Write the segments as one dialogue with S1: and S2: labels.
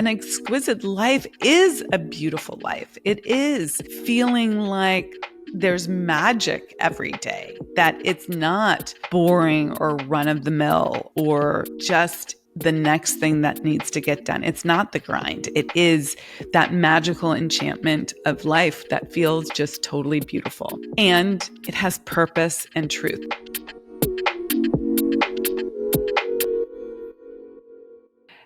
S1: an exquisite life is a beautiful life. It is feeling like there's magic every day, that it's not boring or run of the mill or just the next thing that needs to get done. It's not the grind. It is that magical enchantment of life that feels just totally beautiful. And it has purpose and truth.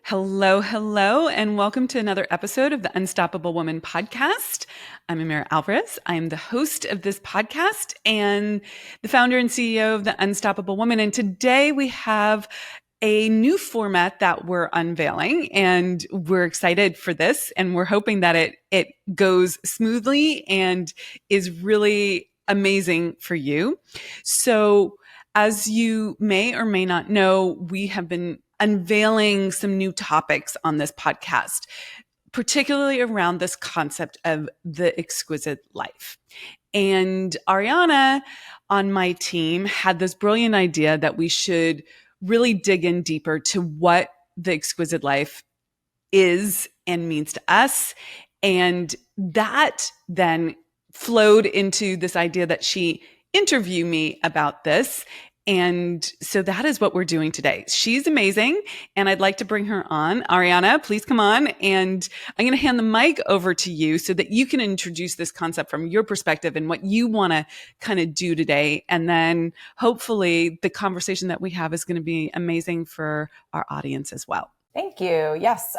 S1: Hello, hello, and welcome to another episode of the Unstoppable Woman podcast. I'm Amira Alvarez. I am the host of this podcast and the founder and CEO of the Unstoppable Woman. And today we have a new format that we're unveiling, and we're excited for this, and we're hoping that it goes smoothly and is really amazing for you. So as you may or may not know, we have been unveiling some new topics on this podcast, particularly around this concept of the exquisite life. And Ariana on my team had this brilliant idea that we should really dig in deeper to what the exquisite life is and means to us. And that then flowed into this idea that she interview me about this. And so that is what we're doing today. She's amazing, and I'd like to bring her on. Ariana, please come on. And I'm going to hand the mic over to you so that you can introduce this concept from your perspective and what you want to kind of do today. And then hopefully the conversation that we have is going to be amazing for our audience as well.
S2: Thank you. Yes.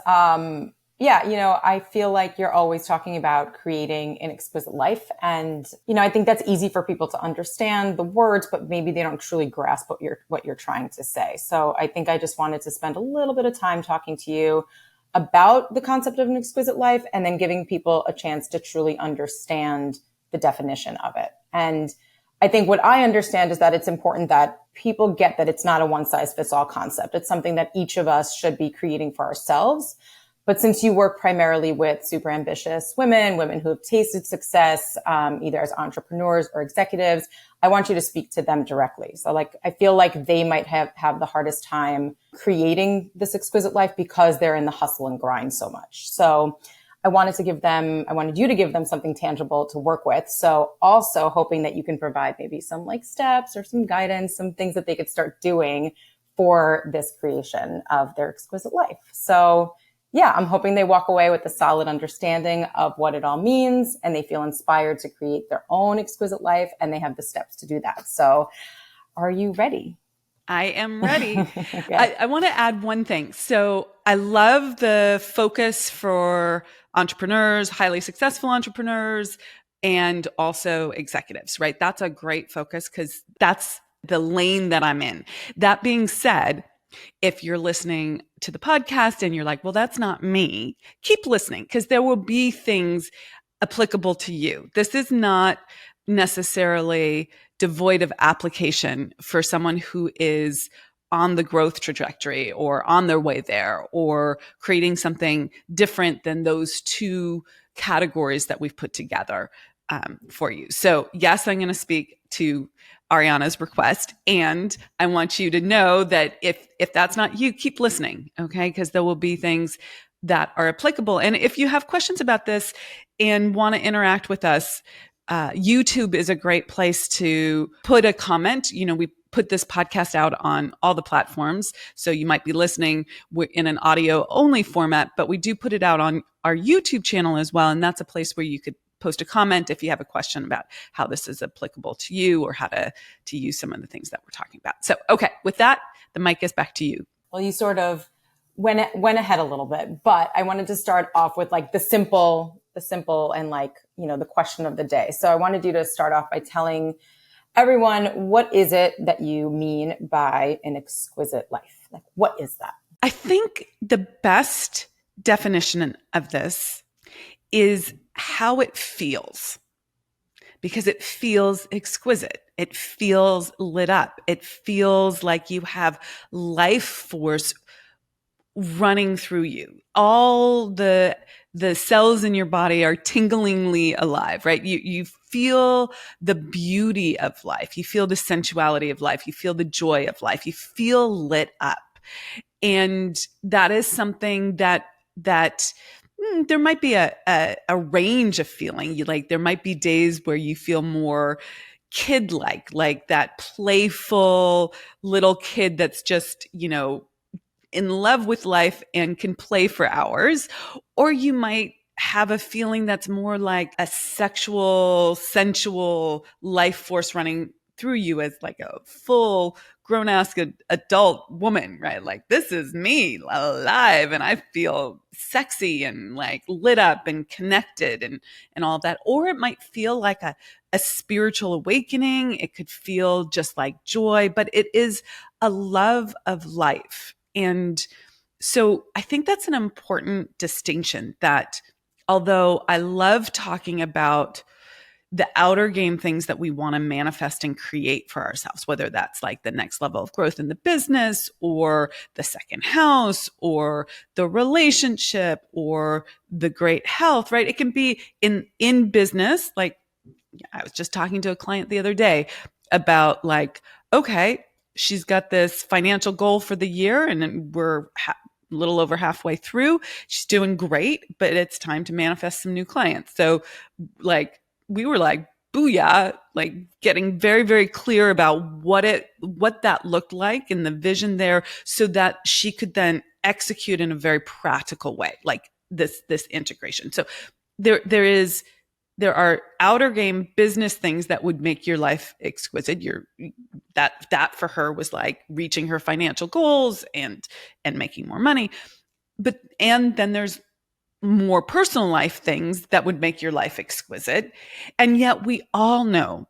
S2: I feel like you're always talking about creating an exquisite life. And, I think that's easy for people to understand the words, but maybe they don't truly grasp what you're trying to say. So I think I just wanted to spend a little bit of time talking to you about the concept of an exquisite life and then giving people a chance to truly understand the definition of it. And I think what I understand is that it's important that people get that it's not a one size fits all concept. It's something that each of us should be creating for ourselves. But since you work primarily with super ambitious women who have tasted success, either as entrepreneurs or executives, I want you to speak to them directly. So I feel like they might have the hardest time creating this exquisite life because they're in the hustle and grind so much. So I wanted you to give them something tangible to work with. So also hoping that you can provide maybe some steps or some guidance, some things that they could start doing for this creation of their exquisite life. So yeah, I'm hoping they walk away with a solid understanding of what it all means and they feel inspired to create their own exquisite life and they have the steps to do that. So are you ready?
S1: I am ready. Okay. I want to add one thing. So I love the focus for entrepreneurs, highly successful entrepreneurs, and also executives, right? That's a great focus because that's the lane that I'm in. That being said, if you're listening to the podcast and you're like, well, that's not me, keep listening because there will be things applicable to you. This is not necessarily devoid of application for someone who is on the growth trajectory or on their way there or creating something different than those two categories that we've put together for you. So yes, I'm going to speak to Ariana's request. And I want you to know that if that's not you, keep listening, okay? Because there will be things that are applicable. And if you have questions about this and want to interact with us, YouTube is a great place to put a comment. We put this podcast out on all the platforms. So you might be listening in an audio only format, but we do put it out on our YouTube channel as well. And that's a place where you could post a comment if you have a question about how this is applicable to you or how to use some of the things that we're talking about. So, okay, with that, the mic is back to you.
S2: Well, you sort of went ahead a little bit, but I wanted to start off with the simple and the question of the day. So I wanted you to start off by telling everyone, what is it that you mean by an exquisite life? What is that?
S1: I think the best definition of this is how it feels, because it feels exquisite. It feels lit up. It feels like you have life force running through you. All the cells in your body are tinglingly alive, right? You feel the beauty of life. You feel the sensuality of life. You feel the joy of life. You feel lit up. And that is something that that there might be a range of feeling. There might be days where you feel more kid-like, like that playful little kid that's just, in love with life and can play for hours. Or you might have a feeling that's more like a sexual, sensual life force running through you as like a full grown ass adult woman, right? Like, this is me alive and I feel sexy and like lit up and connected and all of that. Or it might feel like a spiritual awakening. It could feel just like joy, but it is a love of life. And so I think that's an important distinction, that although I love talking about the outer game things that we want to manifest and create for ourselves, whether that's like the next level of growth in the business or the second house or the relationship or the great health, right? It can be in business. Like, I was just talking to a client the other day about like, okay, she's got this financial goal for the year and we're a little over halfway through. She's doing great, but it's time to manifest some new clients. So like, we were like, booyah, like getting very, very clear about what that looked like and the vision there, so that she could then execute in a very practical way, like this integration. So there are outer game business things that would make your life exquisite. That for her was like reaching her financial goals and making more money. And then there's more personal life things that would make your life exquisite. And yet we all know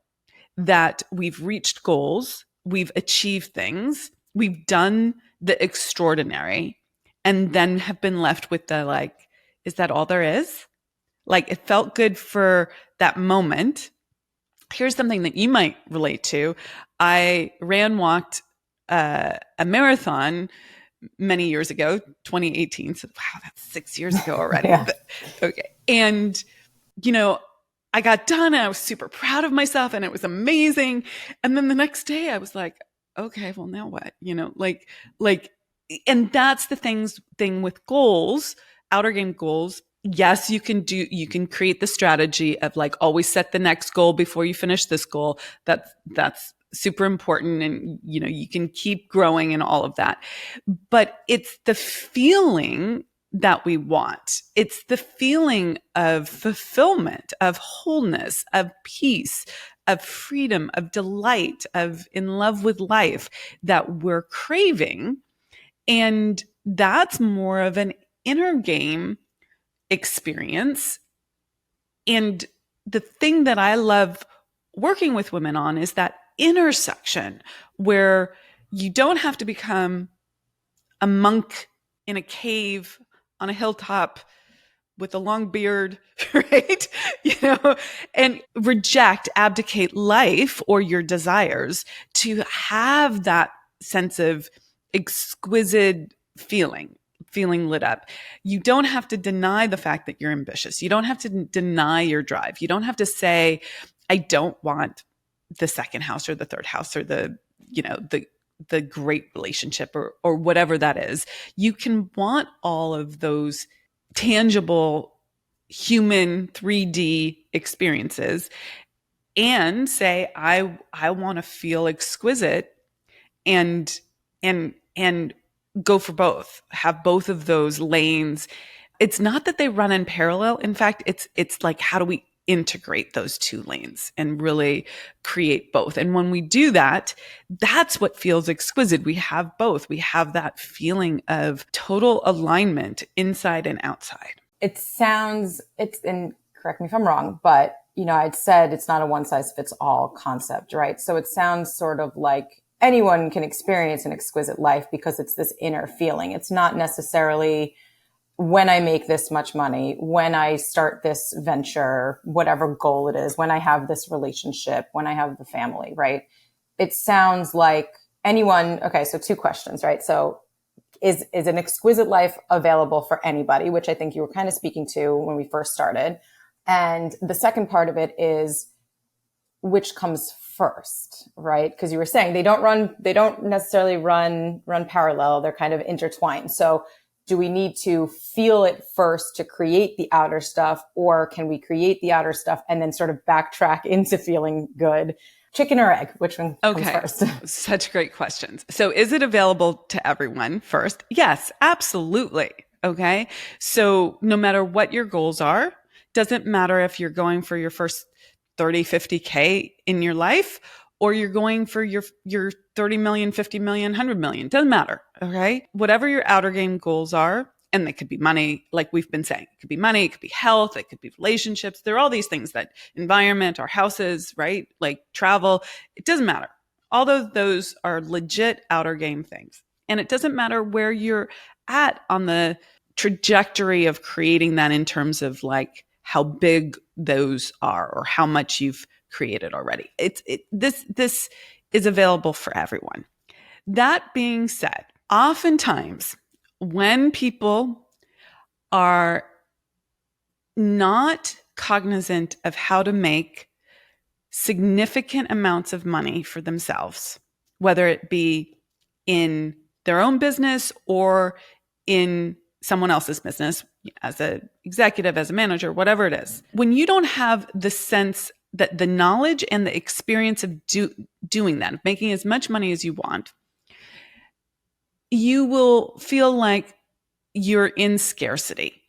S1: that we've reached goals, we've achieved things, we've done the extraordinary, and then have been left with the like, is that all there is? Like, it felt good for that moment. Here's something that you might relate to. I walked a marathon many years ago, 2018. So, wow, that's 6 years ago already.
S2: Yeah.
S1: But, okay. And, I got done and I was super proud of myself and it was amazing. And then the next day I was like, okay, well, now what? And that's the thing with goals, outer game goals. Yes, you can create the strategy of like always set the next goal before you finish this goal. That's super important. And, you can keep growing and all of that. But it's the feeling that we want. It's the feeling of fulfillment, of wholeness, of peace, of freedom, of delight, of in love with life that we're craving. And that's more of an inner game experience. And the thing that I love working with women on is that intersection where you don't have to become a monk in a cave on a hilltop with a long beard, right? And abdicate life or your desires to have that sense of exquisite feeling lit up. You don't have to deny the fact that you're ambitious. You don't have to deny your drive. You don't have to say, I don't want the second house or the third house or the great relationship or whatever that is. You can want all of those tangible human 3D experiences and say, I want to feel exquisite and go for both, have both of those lanes. It's not that they run in parallel. In fact, it's like, how do we integrate those two lanes and really create both? And when we do that, that's what feels exquisite. We have both. We have that feeling of total alignment inside and outside.
S2: And correct me if I'm wrong, but I'd said it's not a one size fits all concept, right? So it sounds sort of like anyone can experience an exquisite life because it's this inner feeling. It's not necessarily when I make this much money, when I start this venture, whatever goal it is, when I have this relationship, when I have the family, right? It sounds like anyone. Okay. So 2 questions, right? So is an exquisite life available for anybody, which I think you were kind of speaking to when we first started. And the second part of it is which comes first, right? Because you were saying they don't necessarily run parallel. They're kind of intertwined. So Do we need to feel it first to create the outer stuff, or can we create the outer stuff and then sort of backtrack into feeling good? Chicken or egg? Which one comes first?
S1: Such great questions. So is it available to everyone first? Yes, absolutely. Okay. So no matter what your goals are, doesn't matter if you're going for your first 30, 50K in your life, or you're going for your 30 million, 50 million, 100 million, doesn't matter. Okay. Whatever your outer game goals are, and they could be money, like we've been saying, it could be money, it could be health, it could be relationships. There are all these things, that environment, our houses, right? Like travel, it doesn't matter. All of those are legit outer game things. And it doesn't matter where you're at on the trajectory of creating that in terms of like how big those are or how much you've created already. This is available for everyone. That being said, oftentimes when people are not cognizant of how to make significant amounts of money for themselves, whether it be in their own business or in someone else's business, as an executive, as a manager, whatever it is, when you don't have the sense that the knowledge and the experience of doing that, of making as much money as you want, you will feel like you're in scarcity.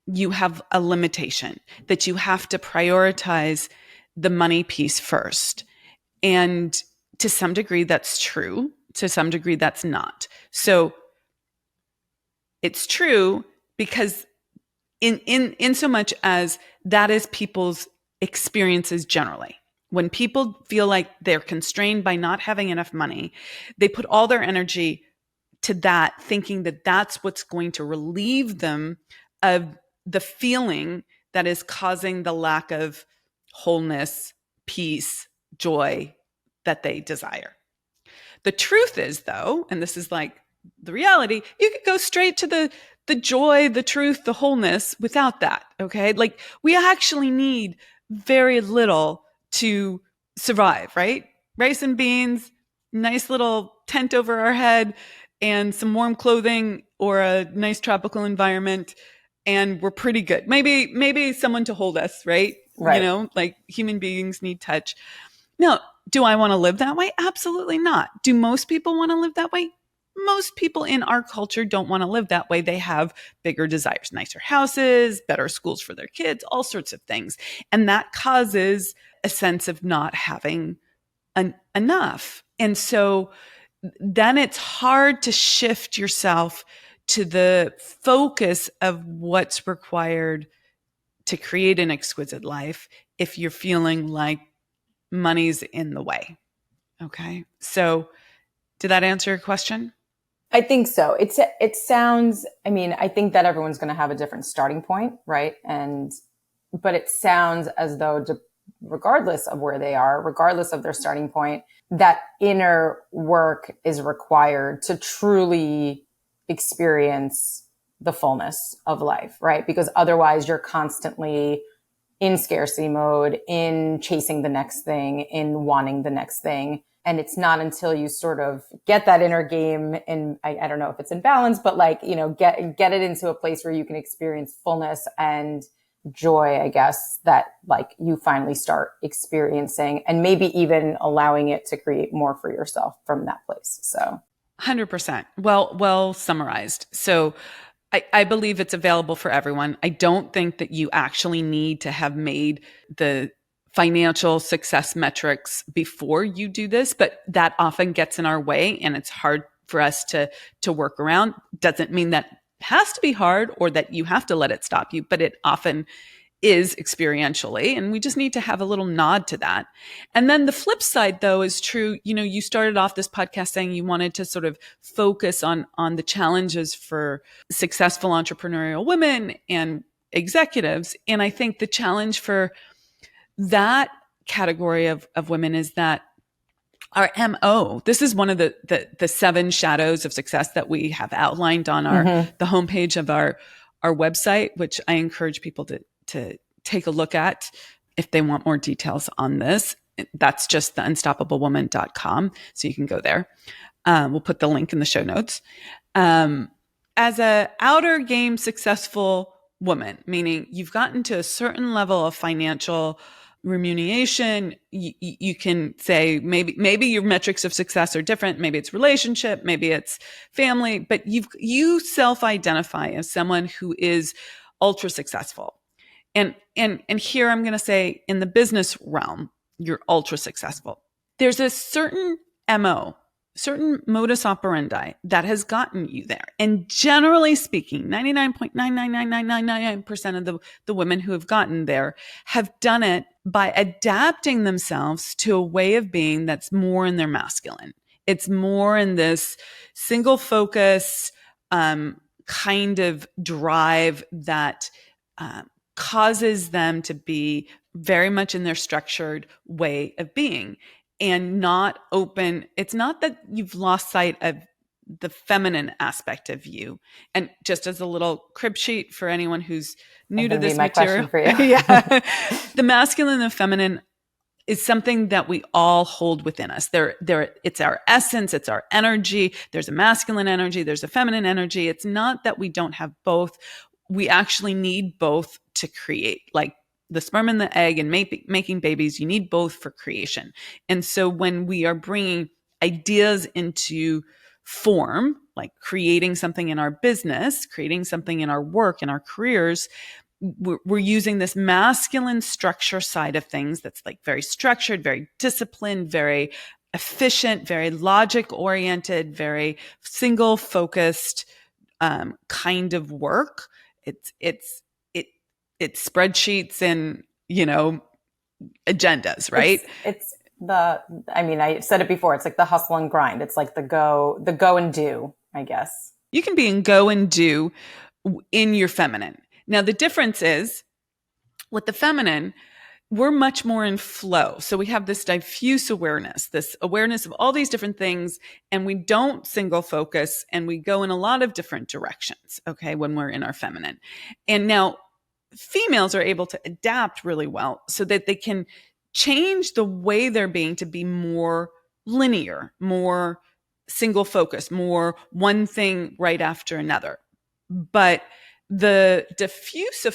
S1: You have a limitation, that you have to prioritize the money piece first. And to some degree, that's true. To some degree, that's not. So it's true because in so much as that is people's experiences generally. When people feel like they're constrained by not having enough money, they put all their energy to that, thinking that that's what's going to relieve them of the feeling that is causing the lack of wholeness, peace, joy that they desire. The truth is, though, and this is like the reality, you could go straight to the joy, the truth, the wholeness without that. Okay. Like we actually need very little to survive, right? Rice and beans, nice little tent over our head, and some warm clothing or a nice tropical environment. And we're pretty good. Maybe someone to hold us, right?
S2: Right.
S1: You know, like human beings need touch. Now, do I want to live that way? Absolutely not. Do most people want to live that way? Most people in our culture don't want to live that way. They have bigger desires, nicer houses, better schools for their kids, all sorts of things. And that causes a sense of not having enough. And so then it's hard to shift yourself to the focus of what's required to create an exquisite life if you're feeling like money's in the way. Okay. So did that answer your question?
S2: I think so. It sounds, I mean, I think that everyone's going to have a different starting point, right? But it sounds as though regardless of where they are, regardless of their starting point, that inner work is required to truly experience the fullness of life, right? Because otherwise you're constantly in scarcity mode, in chasing the next thing, in wanting the next thing. And it's not until you sort of get that inner game, and I don't know if it's in balance, but like, you know, get it into a place where you can experience fullness and joy, I guess, that like you finally start experiencing, and maybe even allowing it to create more for yourself from that place. So
S1: 100%. Well summarized. So I believe it's available for everyone. I don't think that you actually need to have made the financial success metrics before you do this, but that often gets in our way and it's hard for us to work around. Doesn't mean that has to be hard or that you have to let it stop you, but it often is experientially, and we just need to have a little nod to that. And then the flip side, though, is true. You know, you started off this podcast saying you wanted to sort of focus on the challenges for successful entrepreneurial women and executives. And I think the challenge for that category of women is that our MO, this is one of the 7 shadows of success that we have outlined on the homepage of our website, which I encourage people to take a look at if they want more details on this. That's just theunstoppablewoman.com. So you can go there. We'll put the link in the show notes. as a outer game successful woman, meaning you've gotten to a certain level of financial remuneration, you can say maybe your metrics of success are different. Maybe it's relationship, maybe it's family, but you self-identify as someone who is ultra successful. And here I'm going to say in the business realm, you're ultra successful. There's a certain MO, certain modus operandi that has gotten you there. And generally speaking, 99.99999% of the women who have gotten there have done it by adapting themselves to a way of being that's more in their masculine. It's more in this single focus kind of drive that causes them to be very much in their structured way of being and not open. It's not that you've lost sight of the feminine aspect of you. And just as a little crib sheet for anyone who's new to this material,
S2: for you.
S1: yeah, the masculine and the feminine is something that we all hold within us. It's our essence, it's our energy. There's a masculine energy, there's a feminine energy. It's not that we don't have both. We actually need both to create, like the sperm and the egg and making babies. You need both for creation. And so when we are bringing ideas into form, like creating something in our business, creating something in our work, in our careers, we're using this masculine structure side of things that's like very structured, very disciplined, very efficient, very logic oriented, very single focused kind of work. It's spreadsheets and, agendas, right?
S2: I said it before, it's like the hustle and grind. It's like the go and do, I guess.
S1: You can be in go and do in your feminine. Now, the difference is with the feminine, we're much more in flow. So we have this diffuse awareness, this awareness of all these different things, and we don't single focus and we go in a lot of different directions, okay, when we're in our feminine. And now females are able to adapt really well so that they can change the way they're being to be more linear, more single focus, more one thing right after another. But the diffuse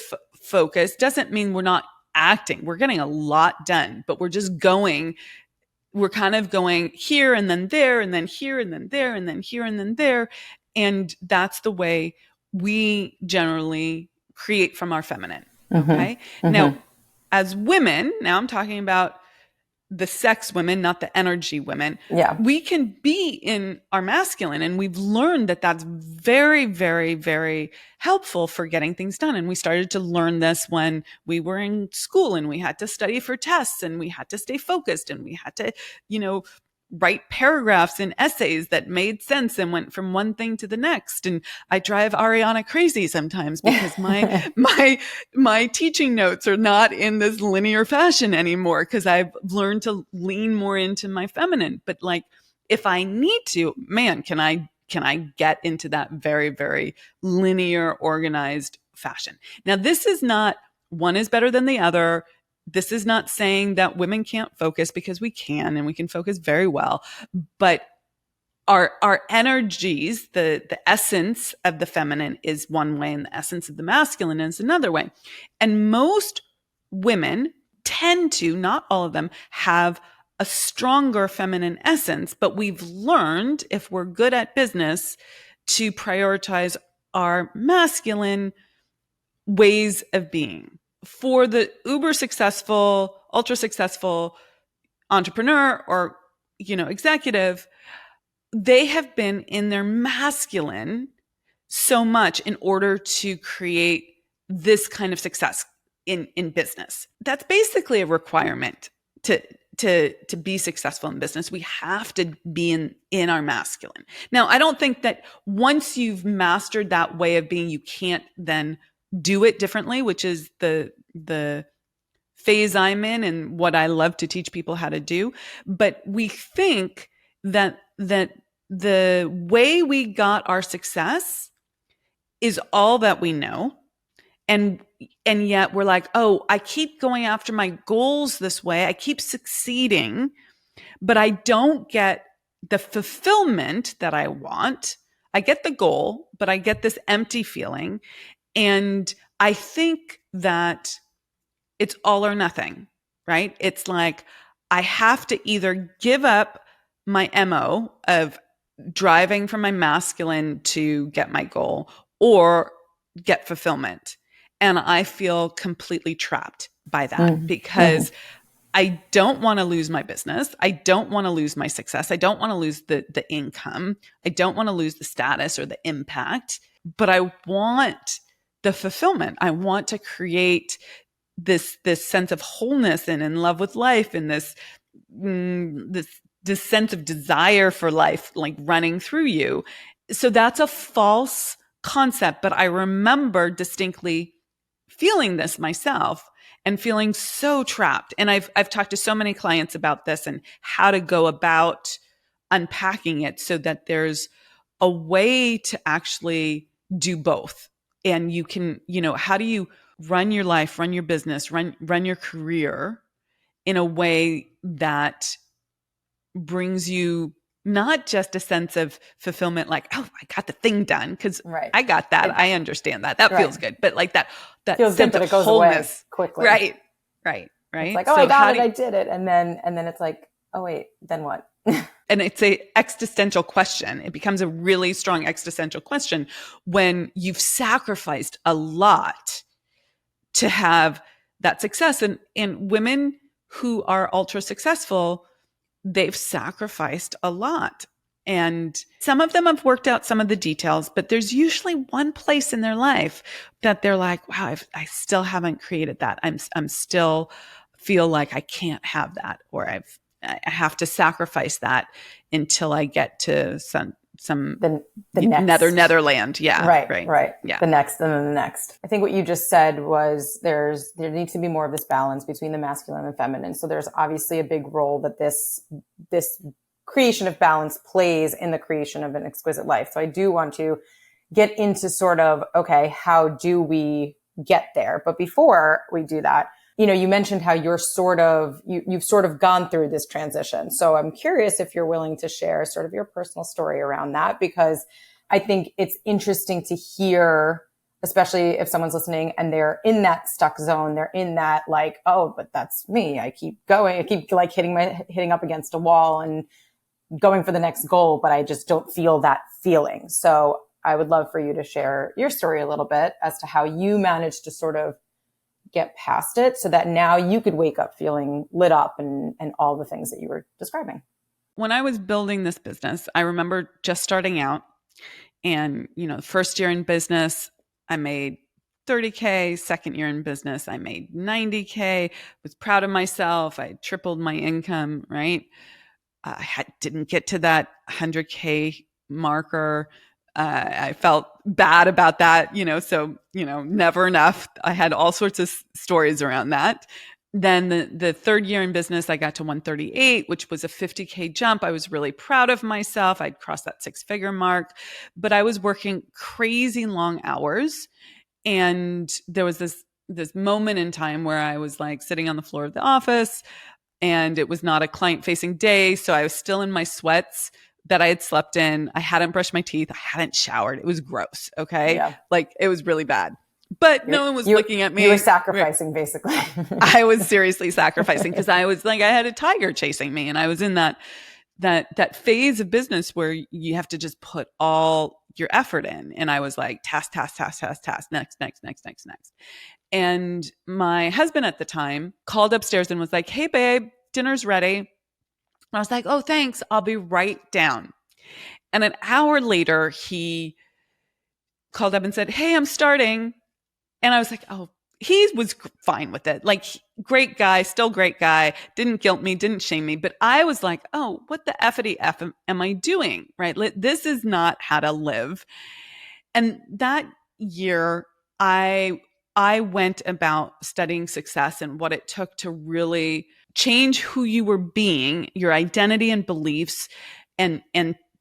S1: focus doesn't mean we're not acting. We're getting a lot done, but we're kind of going here and then there and then here and then there and then here and then there. And that's the way we generally create from our feminine. Okay. Mm-hmm. Now, as women, now I'm talking about the sex women, not the energy women.
S2: Yeah.
S1: We can be in our masculine, and we've learned that that's very, very, very helpful for getting things done. And we started to learn this when we were in school and we had to study for tests and we had to stay focused and we had to, write paragraphs and essays that made sense and went from one thing to the next. And I drive Ariana crazy sometimes because my teaching notes are not in this linear fashion anymore because I've learned to lean more into my feminine. But like, if I need to, man, can I get into that very, very linear, organized fashion? Now, this is not one is better than the other. This is not saying that women can't focus, because we can, and we can focus very well. But our energies, the essence of the feminine is one way, and the essence of the masculine is another way. And most women tend to, not all of them, have a stronger feminine essence. But we've learned, if we're good at business, to prioritize our masculine ways of being. For the uber successful, ultra successful entrepreneur or, executive, they have been in their masculine so much in order to create this kind of success in business. That's basically a requirement to be successful in business. We have to be in our masculine. Now, I don't think that once you've mastered that way of being, you can't then do it differently, which is the phase I'm in and what I love to teach people how to do. But we think that the way we got our success is all that we know. And yet we're like, oh, I keep going after my goals this way. I keep succeeding, but I don't get the fulfillment that I want. I get the goal, but I get this empty feeling. And I think that it's all or nothing, right? It's like I have to either give up my MO of driving from my masculine to get my goal or get fulfillment. And I feel completely trapped by that because I don't want to lose my business. I don't want to lose my success. I don't want to lose the income. I don't want to lose the status or the impact, but I want the fulfillment. I want to create this sense of wholeness and in love with life and this sense of desire for life like running through you. So that's a false concept, but I remember distinctly feeling this myself and feeling so trapped. And I've talked to so many clients about this and how to go about unpacking it so that there's a way to actually do both. And you can, how do you run your life, run your business, run your career in a way that brings you not just a sense of fulfillment, like, oh, I got the thing done, because I got that. I understand that. That feels good. But like that
S2: feels
S1: sense
S2: good, but
S1: of
S2: it goes
S1: wholeness.
S2: Away quickly.
S1: Right.
S2: It's like, oh, I got it. I did it. And then it's like, oh, wait, then what?
S1: And it's a existential question. It becomes a really strong existential question when you've sacrificed a lot to have that success. And women who are ultra successful, they've sacrificed a lot. And some of them have worked out some of the details, but there's usually one place in their life that they're like, wow, I still haven't created that. I'm still feel like I can't have that, or I have to sacrifice that until I get to some
S2: the next
S1: Netherland. Yeah.
S2: Right.
S1: Yeah.
S2: The next and then the next. I think what you just said was there needs to be more of this balance between the masculine and feminine. So there's obviously a big role that this creation of balance plays in the creation of an exquisite life. So I do want to get into sort of, okay, how do we get there? But before we do that, you mentioned how you've sort of gone through this transition. So I'm curious if you're willing to share sort of your personal story around that, because I think it's interesting to hear, especially if someone's listening and they're in that stuck zone. They're in that like, oh, but that's me. I keep going. I keep like hitting up against a wall and going for the next goal, but I just don't feel that feeling. So I would love for you to share your story a little bit as to how you managed to sort of get past it so that now you could wake up feeling lit up and all the things that you were describing.
S1: When I was building this business, I remember just starting out and, first year in business, I made 30K. Second year in business, I made 90K, was proud of myself. I tripled my income, right? I didn't get to that 100K marker. I felt bad about that, so, never enough. I had all sorts of stories around that. Then the third year in business, I got to 138, which was a 50K jump. I was really proud of myself. I'd crossed that 6-figure mark, but I was working crazy long hours. And there was this moment in time where I was like sitting on the floor of the office and it was not a client facing day. So I was still in my sweats that I had slept in. I hadn't brushed my teeth. I hadn't showered. It was gross. Okay.
S2: Yeah.
S1: Like it was really bad, but no one was looking at me.
S2: You were sacrificing basically.
S1: I was seriously sacrificing because I was like, I had a tiger chasing me and I was in that phase of business where you have to just put all your effort in. And I was like, task, next. And my husband at the time called upstairs and was like, hey babe, dinner's ready. And I was like, oh, thanks. I'll be right down. And an hour later, he called up and said, hey, I'm starting. And I was like, oh, he was fine with it. Like, great guy, still great guy, didn't guilt me, didn't shame me. But I was like, oh, what the effity F am I doing? Right? This is not how to live. And that year, I went about studying success and what it took to really change who you were being, your identity and beliefs and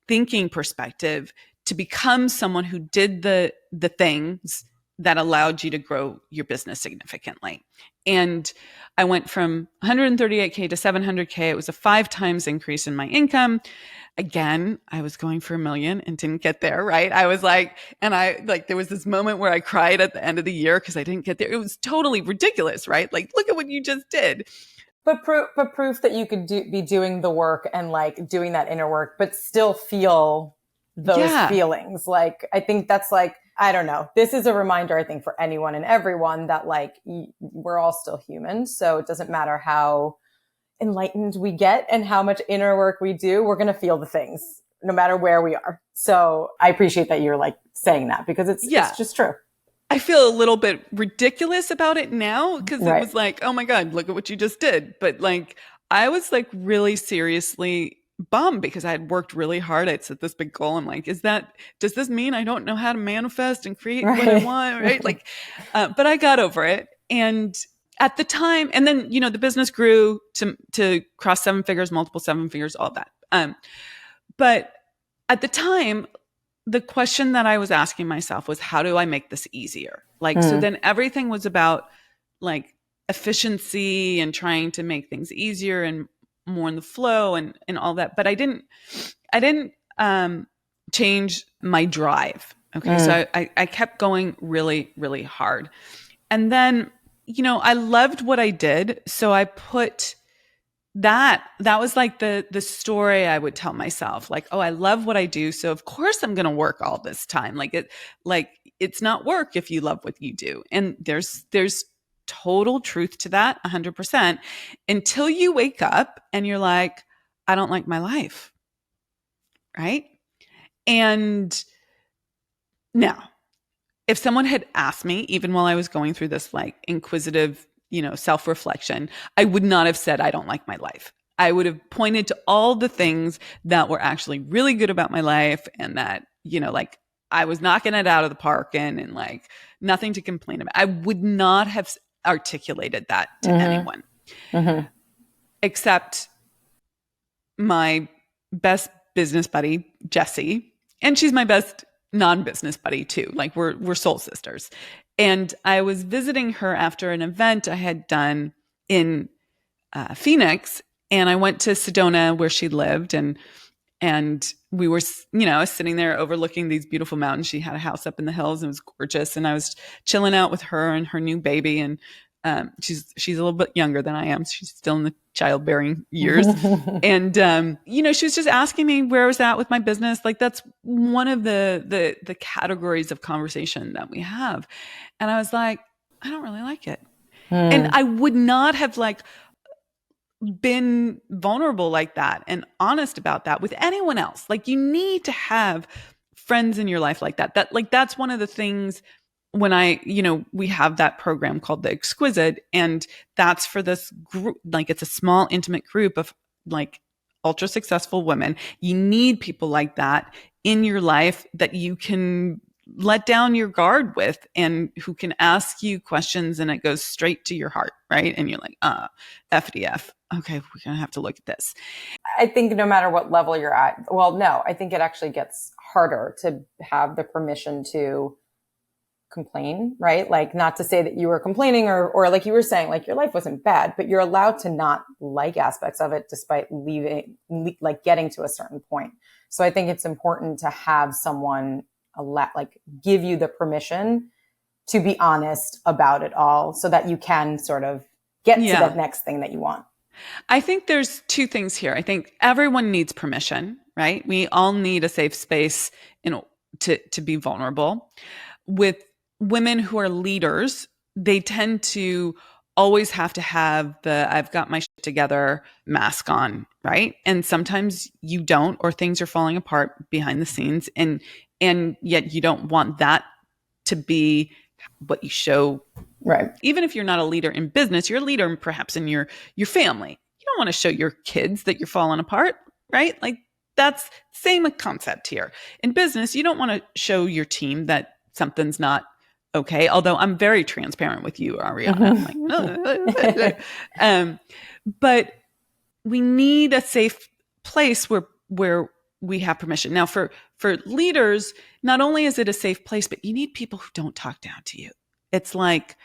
S1: thinking perspective to become someone who did the things that allowed you to grow your business significantly. And I went from 138K to 700K. It was a 5 times increase in my income. Again, I was going for $1 million and didn't get there, right? I was like, and I like, there was this moment where I cried at the end of the year because I didn't get there. It was totally ridiculous, right? Like, look at what you just did.
S2: But proof that you could be doing the work and like doing that inner work, but still feel those feelings. Like, I think that's like, I don't know. This is a reminder, I think, for anyone and everyone that like we're all still human. So it doesn't matter how enlightened we get and how much inner work we do, we're going to feel the things no matter where we are. So I appreciate that you're like saying that because it's just true.
S1: I feel a little bit ridiculous about it now because it was like, oh my God, look at what you just did. But like, I was like really seriously bummed because I had worked really hard. I'd set this big goal. I'm like, does this mean I don't know how to manifest and create what I want? Right. Like, but I got over it. And at the time, and then, the business grew to cross 7 figures, multiple 7 figures, all that. But at the time, the question that I was asking myself was, how do I make this easier? Like, so then everything was about like efficiency and trying to make things easier and more in the flow and all that. But I didn't change my drive. Okay. So I kept going really, really hard. And then, I loved what I did. So I put that was like the story I would tell myself, like, oh, I love what I do. So of course I'm going to work all this time. It's not work if you love what you do. And there's total truth to that 100% until you wake up and you're like, I don't like my life. Right. And now, if someone had asked me, even while I was going through this like inquisitive, self-reflection, I would not have said, I don't like my life. I would have pointed to all the things that were actually really good about my life and that, like I was knocking it out of the park and like nothing to complain about. I would not have articulated that to anyone except my best business buddy, Jessie. And she's my best non-business buddy too. Like we're soul sisters. And I was visiting her after an event I had done in Phoenix, and I went to Sedona where she lived, and we were, I was sitting there overlooking these beautiful mountains. She had a house up in the hills and it was gorgeous, and I was chilling out with her and her new baby, and she's a little bit younger than I am. So she's still in the childbearing years. And, she was just asking me where I was at with my business. Like that's one of the categories of conversation that we have. And I was like, I don't really like it. And I would not have like been vulnerable like that and honest about that with anyone else. Like you need to have friends in your life like that. That's one of the things when we have that program called the Exquisite, and that's for this group, like it's a small, intimate group of like ultra successful women. You need people like that in your life that you can let down your guard with and who can ask you questions and it goes straight to your heart. Right. And you're like, FDF. Okay. We're going to have to look at this.
S2: I think no matter what level you're at, well, no, I think it actually gets harder to have the permission to complain, right? Like not to say that you were complaining or like you were saying, like your life wasn't bad, but you're allowed to not like aspects of it despite getting to a certain point. So I think it's important to have someone give you the permission to be honest about it all so that you can sort of get to that next thing that you want.
S1: I think there's 2 things here. I think everyone needs permission, right? We all need a safe space to be vulnerable. With women who are leaders, they tend to always have to have the I've got my shit together mask on, right? And sometimes you don't, or things are falling apart behind the scenes, and yet you don't want that to be what you show.
S2: Right.
S1: Even if you're not a leader in business, you're a leader perhaps in your family. You don't want to show your kids that you're falling apart, right? Like that's same concept here. In business, you don't want to show your team that something's not okay. Although I'm very transparent with you, Ariana. But we need a safe place where we have permission. Now for leaders, not only is it a safe place, but you need people who don't talk down to you. It's like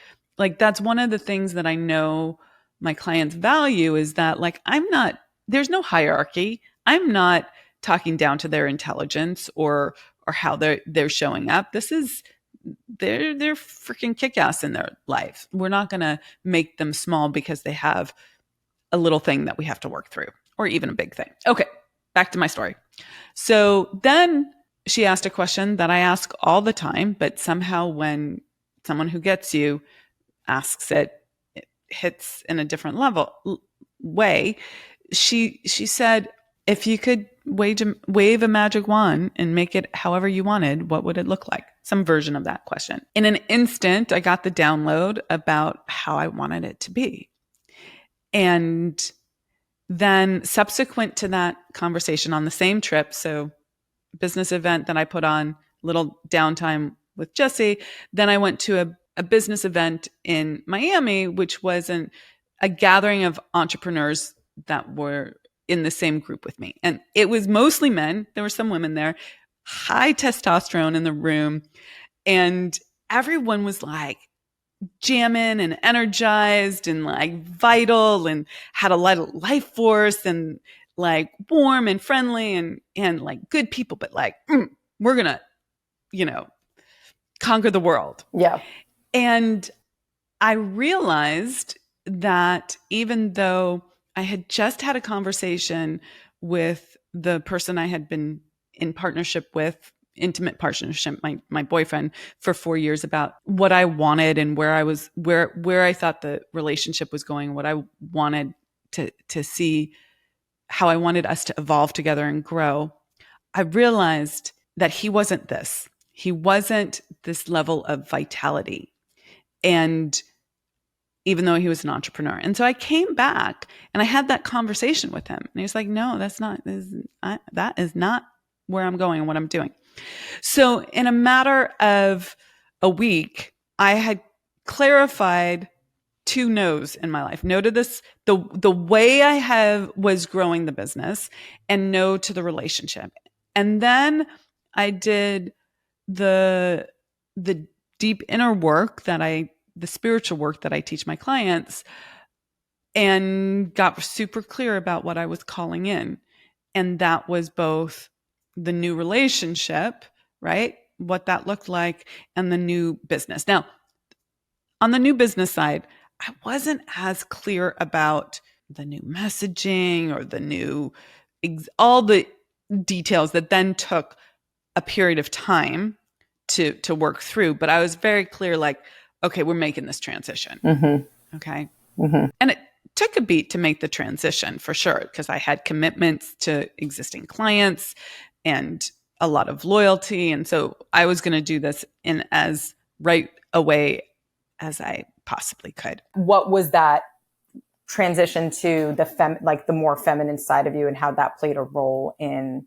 S1: that's one of the things that I know my clients value is that there's no hierarchy. I'm not talking down to their intelligence or how they're showing up. This is they're freaking kick-ass in their life. We're not going to make them small because they have a little thing that we have to work through, or even a big thing. Okay, back to my story. So then she asked a question that I ask all the time, but somehow when someone who gets you asks it, it hits in a different way. She said, if you could wave a magic wand and make it however you wanted, what would it look like? Some version of that question. In an instant, I got the download about how I wanted it to be. And then subsequent to that conversation on the same trip, so business event that I put on, little downtime with Jesse, then I went to a business event in Miami, which was a gathering of entrepreneurs that were in the same group with me. And it was mostly men. There were some women there, high testosterone in the room. And everyone was like jamming and energized and like vital and had a lot of life force and like warm and friendly and like good people, but like, we're going to, conquer the world.
S2: Yeah.
S1: And I realized that even though I had just had a conversation with the person I had been in partnership with, intimate partnership, my boyfriend for 4 years, about what I wanted and where I thought the relationship was going, what I wanted to see, how I wanted us to evolve together and grow. I realized that he wasn't this. He wasn't this level of vitality. And even though he was an entrepreneur. And so I came back and I had that conversation with him. And he was like, no, that is not where I'm going and what I'm doing. So in a matter of a week, I had clarified 2 no's in my life. No to this, the way I was growing the business, and no to the relationship. And then I did the deep inner work the spiritual work that I teach my clients, and got super clear about what I was calling in. And that was both the new relationship, right? What that looked like, and the new business. Now, on the new business side, I wasn't as clear about the new messaging or all the details that then took a period of time to work through. But I was very clear, like, okay, we're making this transition.
S2: Mm-hmm.
S1: Okay.
S2: Mm-hmm.
S1: And it took a beat to make the transition for sure, because I had commitments to existing clients and a lot of loyalty. And so I was going to do this in as right a way as I possibly could.
S2: What was that transition to the more feminine side of you, and how that played a role in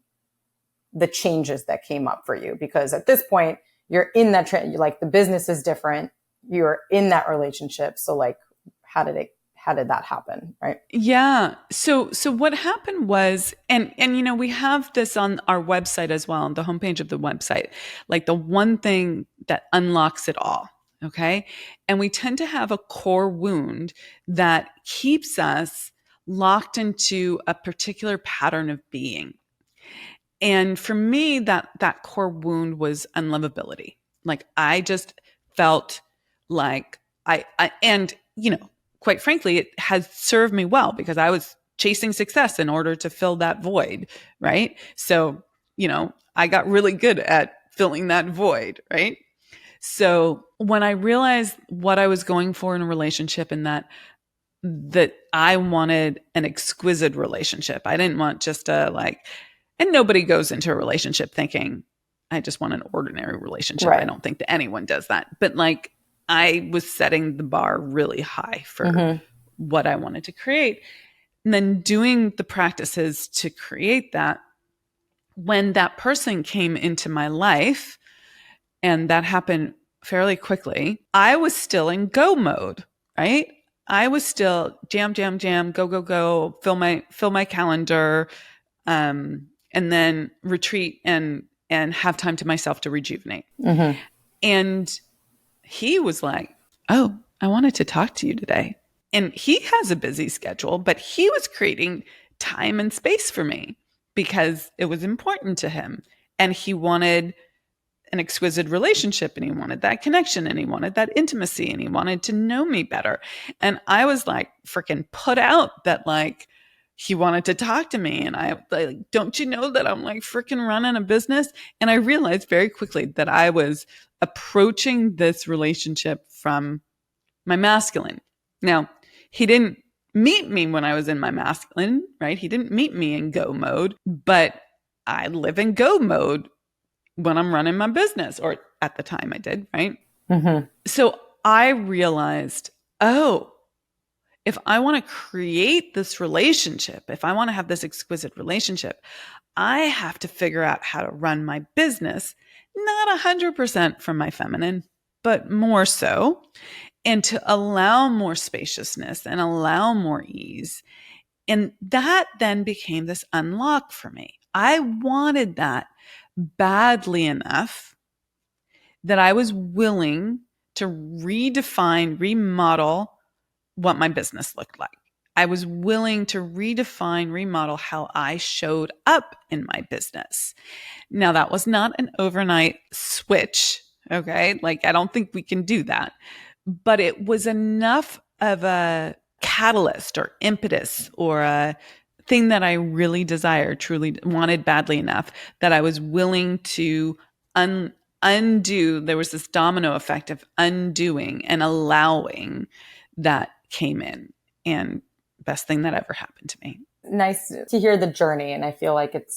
S2: the changes that came up for you? Because at this point, you're in that like the business is different. You're in that relationship. So like, how did that happen? Right.
S1: Yeah. So what happened was, and we have this on our website as well, on the homepage of the website, like the one thing that unlocks it all. Okay. And we tend to have a core wound that keeps us locked into a particular pattern of being. And for me, that core wound was unlovability. Like I just felt like and quite frankly, it has served me well, because I was chasing success in order to fill that void, right? So, I got really good at filling that void, right? So when I realized what I was going for in a relationship, and that I wanted an exquisite relationship. I didn't want just and nobody goes into a relationship thinking, I just want an ordinary relationship.
S2: Right.
S1: I don't think that anyone does that. But like, I was setting the bar really high for what I wanted to create. And then doing the practices to create that, when that person came into my life, and that happened fairly quickly, I was still in go mode, right? I was still jam, jam, jam, go, go, go, fill my calendar, and then retreat and have time to myself to rejuvenate.
S2: Mm-hmm.
S1: And he was like, "Oh, I wanted to talk to you today." And he has a busy schedule, but he was creating time and space for me because it was important to him. And he wanted an exquisite relationship, and he wanted that connection, and he wanted that intimacy, and he wanted to know me better. And I was like freaking put out that like he wanted to talk to me. And I like, don't you know that I'm like freaking running a business? And I realized very quickly that I was approaching this relationship from my masculine. Now, he didn't meet me when I was in my masculine, right? He didn't meet me in go mode, but I live in go mode when I'm running my business, or at the time I did, right?
S2: Mm-hmm.
S1: So I realized, oh, if I want to create this relationship, if I want to have this exquisite relationship, I have to figure out how to run my business, not 100% from my feminine, but more so, and to allow more spaciousness and allow more ease. And that then became this unlock for me. I wanted that badly enough that I was willing to redefine, remodel what my business looked like. I was willing to redefine, remodel how I showed up in my business. Now, that was not an overnight switch. Okay. Like, I don't think we can do that, but it was enough of a catalyst or impetus or a thing that I really desired, truly wanted badly enough that I was willing to undo. There was this domino effect of undoing and allowing that came in. And best thing that ever happened to me.
S2: Nice to hear the journey. And I feel like it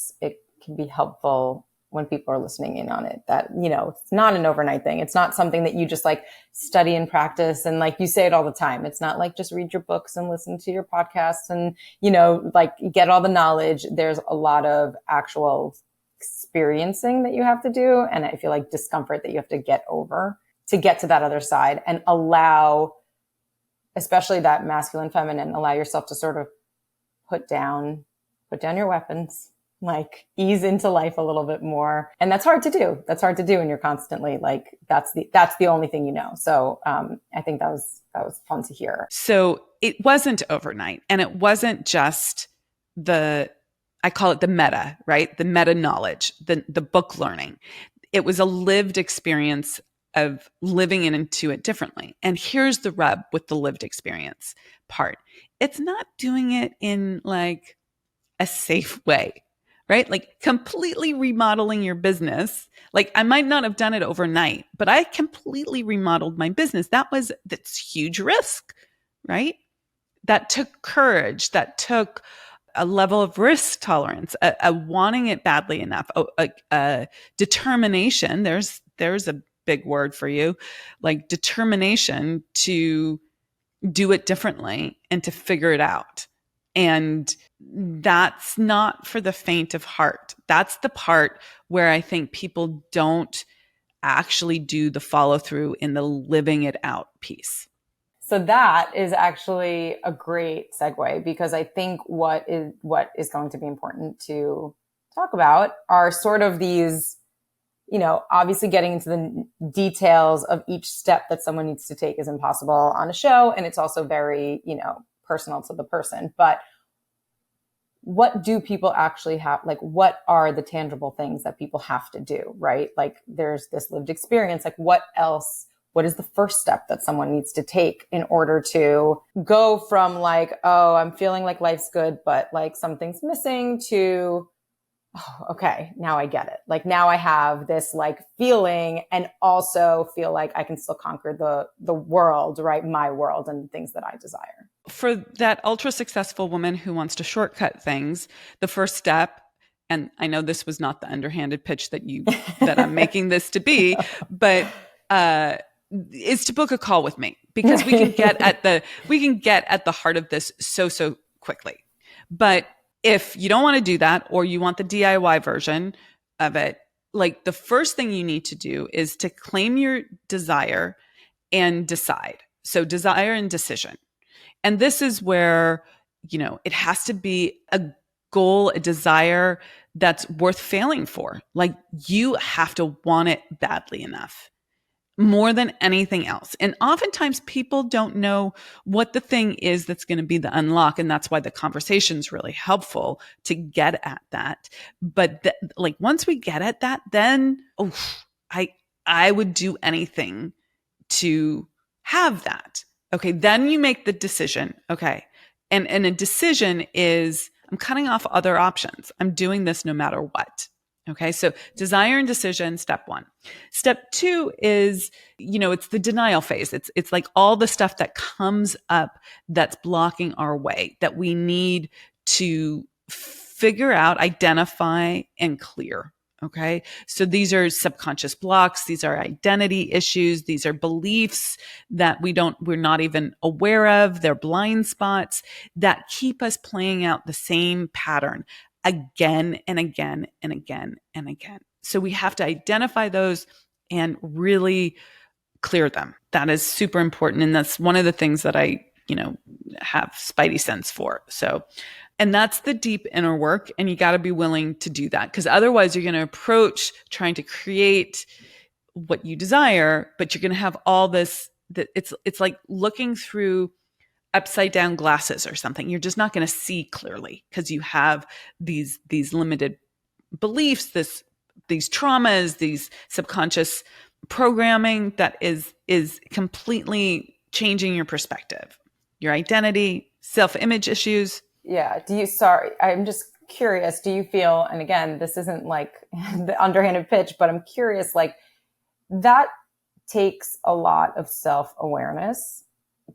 S2: can be helpful when people are listening in on it, that, you know, it's not an overnight thing. It's not something that you just like study and practice. And like you say it all the time. It's not like just read your books and listen to your podcasts and, you know, like get all the knowledge. There's a lot of actual experiencing that you have to do. And I feel like discomfort that you have to get over to get to that other side and allow, especially that masculine, feminine, allow yourself to sort of put down your weapons, like ease into life a little bit more. And that's hard to do. That's hard to do. And you're constantly like, that's the only thing you know. So, I think that was fun to hear.
S1: So it wasn't overnight, and it wasn't just I call it the meta, right? The meta knowledge, the book learning. It was a lived experience of living into it differently. And here's the rub with the lived experience part. It's not doing it in like a safe way, right? Like completely remodeling your business. Like I might not have done it overnight, but I completely remodeled my business. That's huge risk, right? That took courage. That took a level of risk tolerance, a wanting it badly enough, a determination. There's a big word for you, like determination to do it differently and to figure it out. And that's not for the faint of heart. That's the part where I think people don't actually do the follow through in the living it out piece.
S2: So that is actually a great segue, because I think what is going to be important to talk about are sort of these, you know, obviously getting into the details of each step that someone needs to take is impossible on a show. And it's also very, you know, personal to the person. But what do people actually have? Like, what are the tangible things that people have to do, right? Like there's this lived experience. Like what else? What is the first step that someone needs to take in order to go from like, oh, I'm feeling like life's good, but like something's missing, to, oh, okay, now I get it. Like now I have this like feeling, and also feel like I can still conquer the world, right? My world and things that I desire.
S1: For that ultra successful woman who wants to shortcut things, the first step, and I know this was not the underhanded pitch that I'm making this to be, but, is to book a call with me, because we can get at the heart of this so quickly. But if you don't want to do that, or you want the DIY version of it, like the first thing you need to do is to claim your desire and decide. So desire and decision. And this is where, you know, it has to be a goal, a desire that's worth failing for. Like you have to want it badly enough, more than anything else. And oftentimes people don't know what the thing is that's going to be the unlock. And that's why the conversation is really helpful to get at that. But like once we get at that, then I would do anything to have that. Okay. Then you make the decision. Okay. And a decision is I'm cutting off other options. I'm doing this no matter what. Okay. So desire and decision, step one. Step two is, it's the denial phase. It's like all the stuff that comes up that's blocking our way that we need to figure out, identify, and clear. Okay. So these are subconscious blocks. These are identity issues. These are beliefs that we're not even aware of. They're blind spots that keep us playing out the same pattern again and again and again and again. So we have to identify those and really clear them. That is super important. And that's one of the things that I, have spidey sense for. So, and that's the deep inner work. And you got to be willing to do that, because otherwise you're going to approach trying to create what you desire, but you're going to have all this, that it's like looking through upside down glasses or something. You're just not going to see clearly because you have these limited beliefs, these traumas, these subconscious programming that is completely changing your perspective, your identity, self-image issues.
S2: Yeah. I'm just curious. Do you feel, and again, this isn't like the underhanded pitch, but I'm curious, like that takes a lot of self-awareness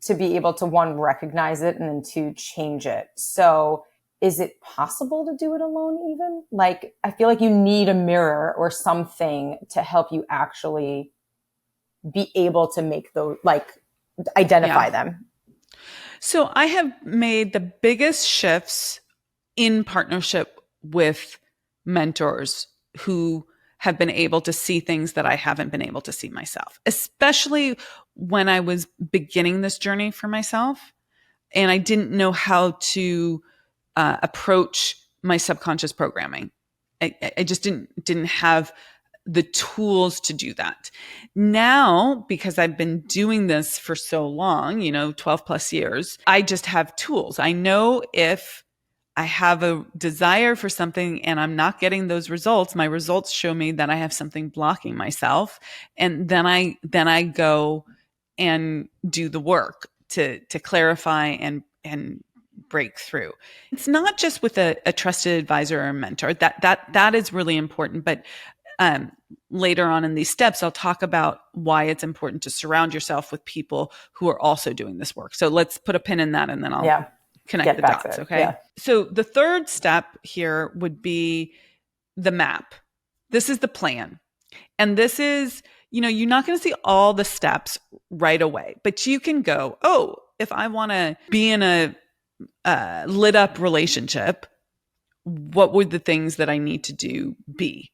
S2: to be able to, one, recognize it, and then two, change it. So is it possible to do it alone even? Like, I feel like you need a mirror or something to help you actually be able to make those, like, identify them.
S1: So I have made the biggest shifts in partnership with mentors who have been able to see things that I haven't been able to see myself, especially when I was beginning this journey for myself and I didn't know how to approach my subconscious programming. I just didn't have the tools to do that. Now, because I've been doing this for so long, 12 plus years, I just have tools. I know if I have a desire for something and I'm not getting those results, my results show me that I have something blocking myself. And then I go and do the work to clarify and break through. It's not just with a trusted advisor or a mentor. That is really important. But later on in these steps, I'll talk about why it's important to surround yourself with people who are also doing this work. So let's put a pin in that and then I'll connect the dots. Okay. Yeah. So the third step here would be the map. This is the plan. And this is, you're not going to see all the steps right away, but you can go, if I want to be in a lit up relationship, what would the things that I need to do be?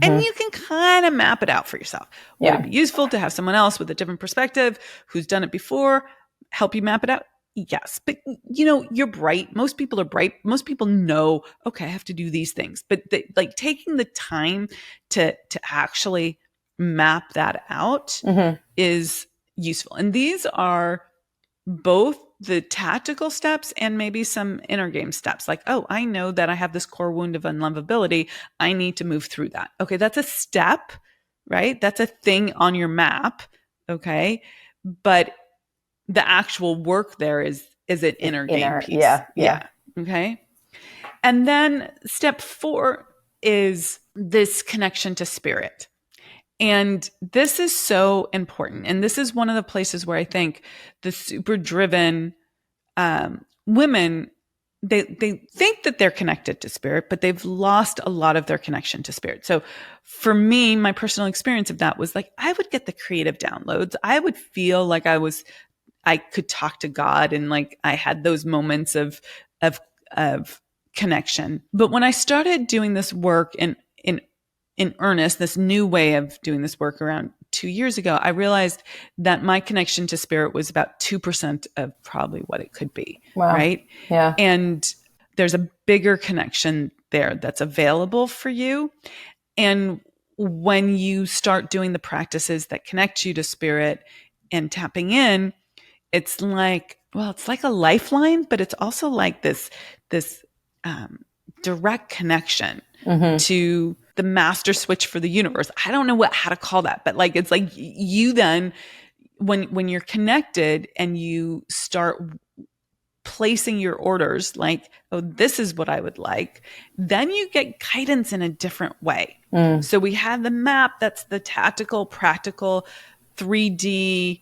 S1: And you can kind of map it out for yourself. Would it be useful to have someone else with a different perspective who's done it before help you map it out? Yes. But you're bright. Most people are bright. Most people know, okay, I have to do these things. But like taking the time to actually map that out is useful. And these are both the tactical steps and maybe some inner game steps. Like, I know that I have this core wound of unlovability. I need to move through that. Okay. That's a step, right? That's a thing on your map. Okay. But the actual work there is an inner game piece. Yeah. Okay. And then step 4 is this connection to spirit. And this is so important. And this is one of the places where I think the super driven women, they think that they're connected to spirit, but they've lost a lot of their connection to spirit. So for me, my personal experience of that was like, I would get the creative downloads. I would feel like I could talk to God and like I had those moments of connection. But when I started doing this work in earnest, this new way of doing this work around 2 years ago, I realized that my connection to spirit was about 2% of probably what it could be. Wow. Right.
S2: Yeah.
S1: And there's a bigger connection there that's available for you. And when you start doing the practices that connect you to spirit and tapping in, it's like, well, it's like a lifeline, but it's also like this direct connection to the master switch for the universe. I don't know how to call that, but like, it's like you then, when you're connected and you start placing your orders like, oh, this is what I would like, then you get guidance in a different way. So we have the map, that's the tactical, practical 3D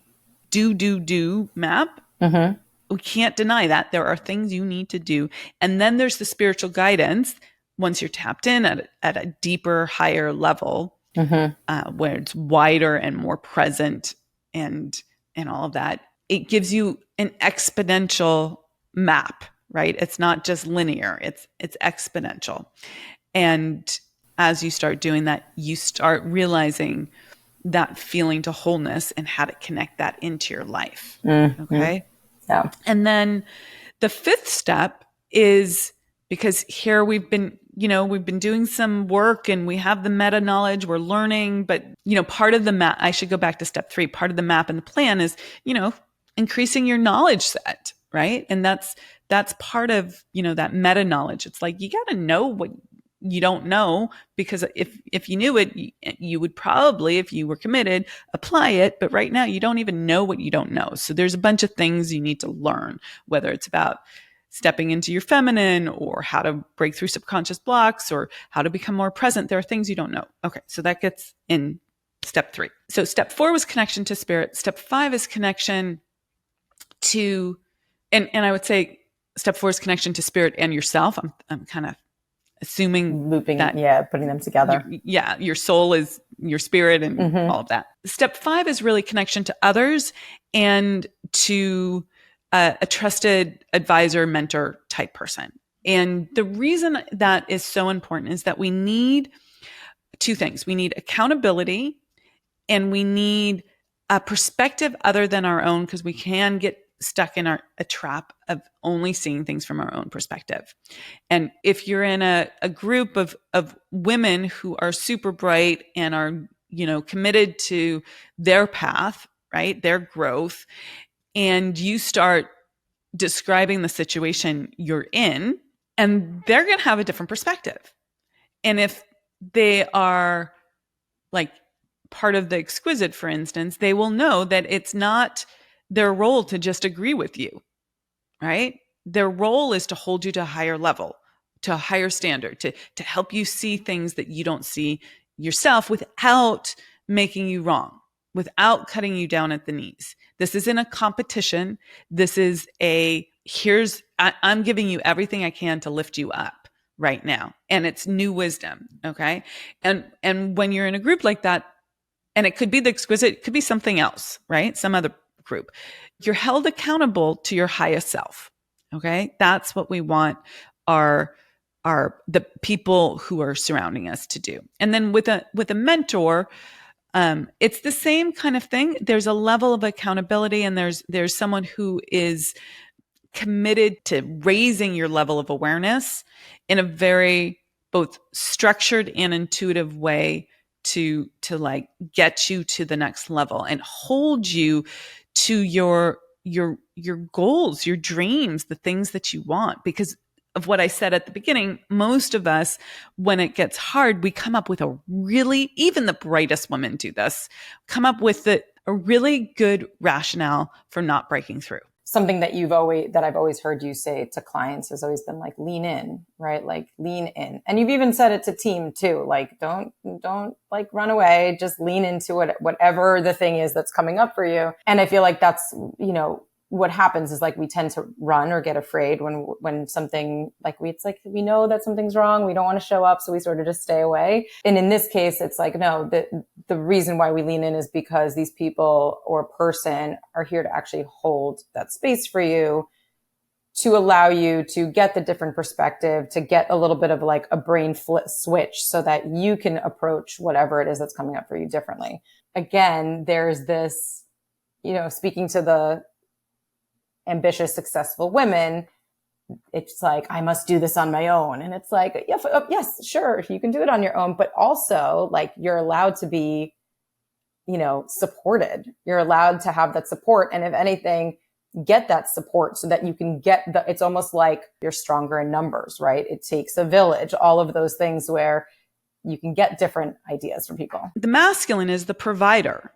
S1: do map. We can't deny that. There are things you need to do. And then there's the spiritual guidance once you're tapped in at a deeper, higher level, where it's wider and more present and all of that. It gives you an exponential map, right? It's not just linear, it's exponential. And as you start doing that, you start realizing that feeling to wholeness and how to connect that into your life. Okay.
S2: Yeah.
S1: And then the fifth step is, because here we've been doing some work and we have the meta knowledge, we're learning, but part of the map, I should go back to step 3. Part of the map and the plan is, increasing your knowledge set, right? And that's part of, that meta knowledge. It's like, you got to know what you don't know, because if you knew it, you would probably, if you were committed, apply it. But right now you don't even know what you don't know. So there's a bunch of things you need to learn, whether it's about stepping into your feminine or how to break through subconscious blocks or how to become more present. There are things you don't know. Okay. So that gets in step 3. So step 4 was connection to spirit. Step 5 is connection to, and I would say step 4 is connection to spirit and yourself. I'm kind of assuming
S2: looping
S1: that,
S2: putting them together.
S1: Your soul is your spirit and all of that. Step 5 is really connection to others and to a trusted advisor, mentor type person. And the reason that is so important is that we need 2 things. We need accountability and we need a perspective other than our own, because we can get stuck in a trap of only seeing things from our own perspective. And if you're in a group of women who are super bright and are, committed to their path, right, their growth, and you start describing the situation you're in, and they're going to have a different perspective. And if they are like part of the exquisite, for instance, they will know that it's not their role to just agree with you, right? Their role is to hold you to a higher level, to a higher standard, to help you see things that you don't see yourself without making you wrong, without cutting you down at the knees. This isn't a competition. This is I'm giving you everything I can to lift you up right now. And it's new wisdom. Okay. And when you're in a group like that, and it could be the exquisite, it could be something else, right? Some other group. You're held accountable to your highest self. Okay. That's what we want the people who are surrounding us to do. And then with a mentor, it's the same kind of thing. There's a level of accountability, and there's someone who is committed to raising your level of awareness in a very both structured and intuitive way to like get you to the next level and hold you to your goals, your dreams, the things that you want. Because of what I said at the beginning, most of us, when it gets hard, we come up with even the brightest women do this, come up with a really good rationale for not breaking through.
S2: Something that I've always heard you say to clients has always been like, lean in, right? Like lean in. And you've even said it to team too. Like, don't like run away, just lean into it, whatever the thing is that's coming up for you. And I feel like that's, what happens is like we tend to run or get afraid when something like it's like we know that something's wrong, we don't want to show up, so we sort of just stay away. And in this case, it's like no, the reason why we lean in is because these people or person are here to actually hold that space for you, to allow you to get the different perspective, to get a little bit of like a brain switch so that you can approach whatever it is that's coming up for you differently. Again, there's this, speaking to the ambitious, successful women, it's like, I must do this on my own. And it's like, yeah, yes, sure, you can do it on your own, but also like you're allowed to be, supported. You're allowed to have that support. And if anything, get that support so that you can get it's almost like you're stronger in numbers, right? It takes a village, all of those things where you can get different ideas from people.
S1: The masculine is the provider,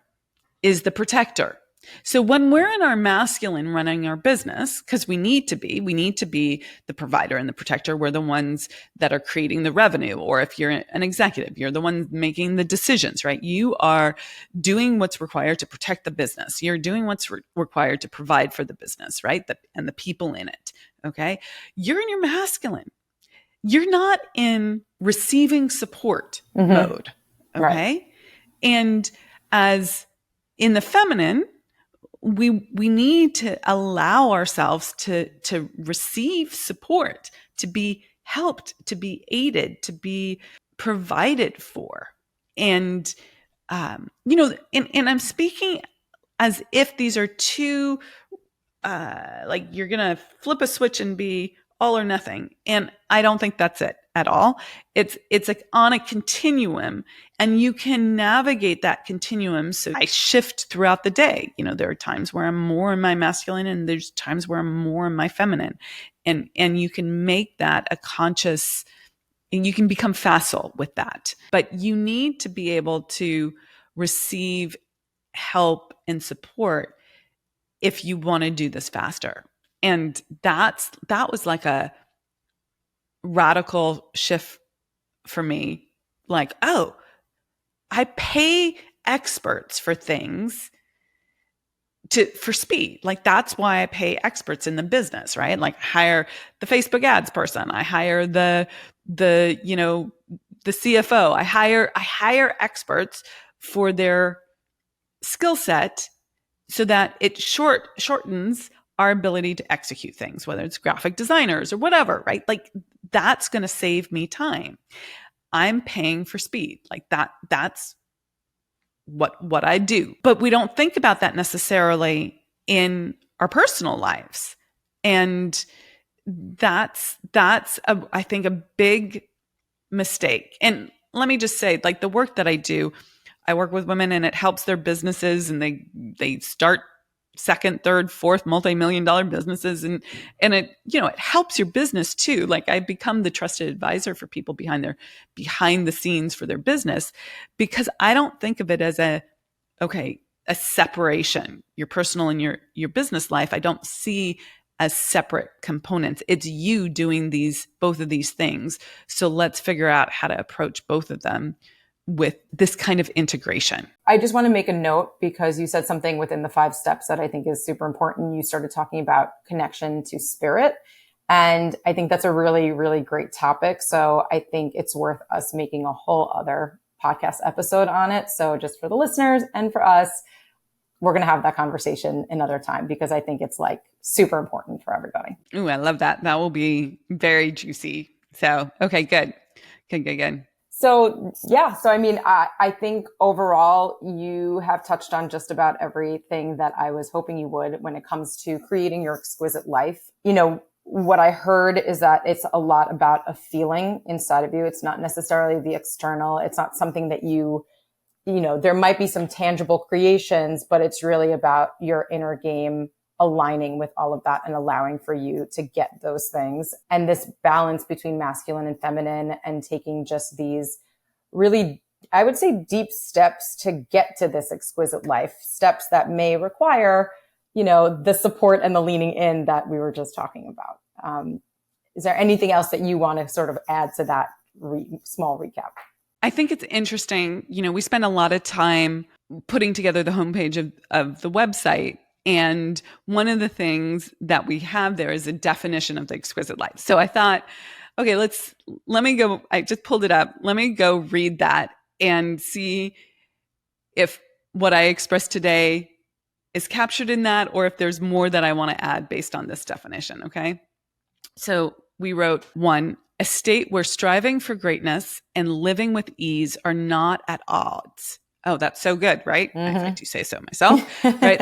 S1: is the protector. So when we're in our masculine running our business, because we need to be the provider and the protector. We're the ones that are creating the revenue. Or if you're an executive, you're the one making the decisions, right? You are doing what's required to protect the business. You're doing what's required to provide for the business, right? And the people in it. Okay. You're in your masculine. You're not in receiving support mode. Okay. Right. And as in the feminine, we need to allow ourselves to receive support, to be helped, to be aided, to be provided for. And, and I'm speaking as if these are two, like you're going to flip a switch and be all or nothing. And I don't think that's it at all. It's like on a continuum, and you can navigate that continuum. So I shift throughout the day. There are times where I'm more in my masculine, and there's times where I'm more in my feminine. And you can make that a conscious, and you can become facile with that. But you need to be able to receive help and support if you want to do this faster. And that was like a radical shift for me. Like, oh, I pay experts for things for speed. Like, that's why I pay experts in the business, right? Like, hire the Facebook ads person. I hire the CFO. I hire experts for their skill set so that it shortens our ability to execute things, whether it's graphic designers or whatever, right? Like, that's going to save me time. I'm paying for speed. Like that's what I do. But we don't think about that necessarily in our personal lives. And that's I think a big mistake. And let me just say, like, the work that I do, I work with women and it helps their businesses, and they start second, third, fourth multi-million-dollar businesses. And it, it helps your business too. Like, I become the trusted advisor for people behind the scenes for their business, because I don't think of it as a separation, your personal and your business life. I don't see as separate components. It's you doing both of these things. So let's figure out how to approach both of them with this kind of integration.
S2: I just want to make a note, because you said something within the 5 steps that I think is super important. You started talking about connection to spirit. And I think that's a really, really great topic. So I think it's worth us making a whole other podcast episode on it. So just for the listeners and for us, we're going to have that conversation another time, because I think it's like super important for everybody.
S1: Ooh, I love that. That will be very juicy. So, okay, good. Good.
S2: So, yeah. So, I mean, I think overall you have touched on just about everything that I was hoping you would when it comes to creating your exquisite life. What I heard is that it's a lot about a feeling inside of you. It's not necessarily the external. It's not something that there might be some tangible creations, but it's really about your inner game aligning with all of that and allowing for you to get those things. And this balance between masculine and feminine, and taking just these really, I would say, deep steps to get to this exquisite life, steps that may require, the support and the leaning in that we were just talking about. Is there anything else that you want to sort of add to that small recap?
S1: I think it's interesting. We spend a lot of time putting together the homepage of the website. And one of the things that we have there is a definition of the exquisite life. So I thought, okay, let me go. I just pulled it up. Let me go read that and see if what I expressed today is captured in that, or if there's more that I want to add based on this definition. Okay. So we wrote 1, a state where striving for greatness and living with ease are not at odds. Oh, that's so good, right?
S2: Mm-hmm.
S1: If I do say so myself, right?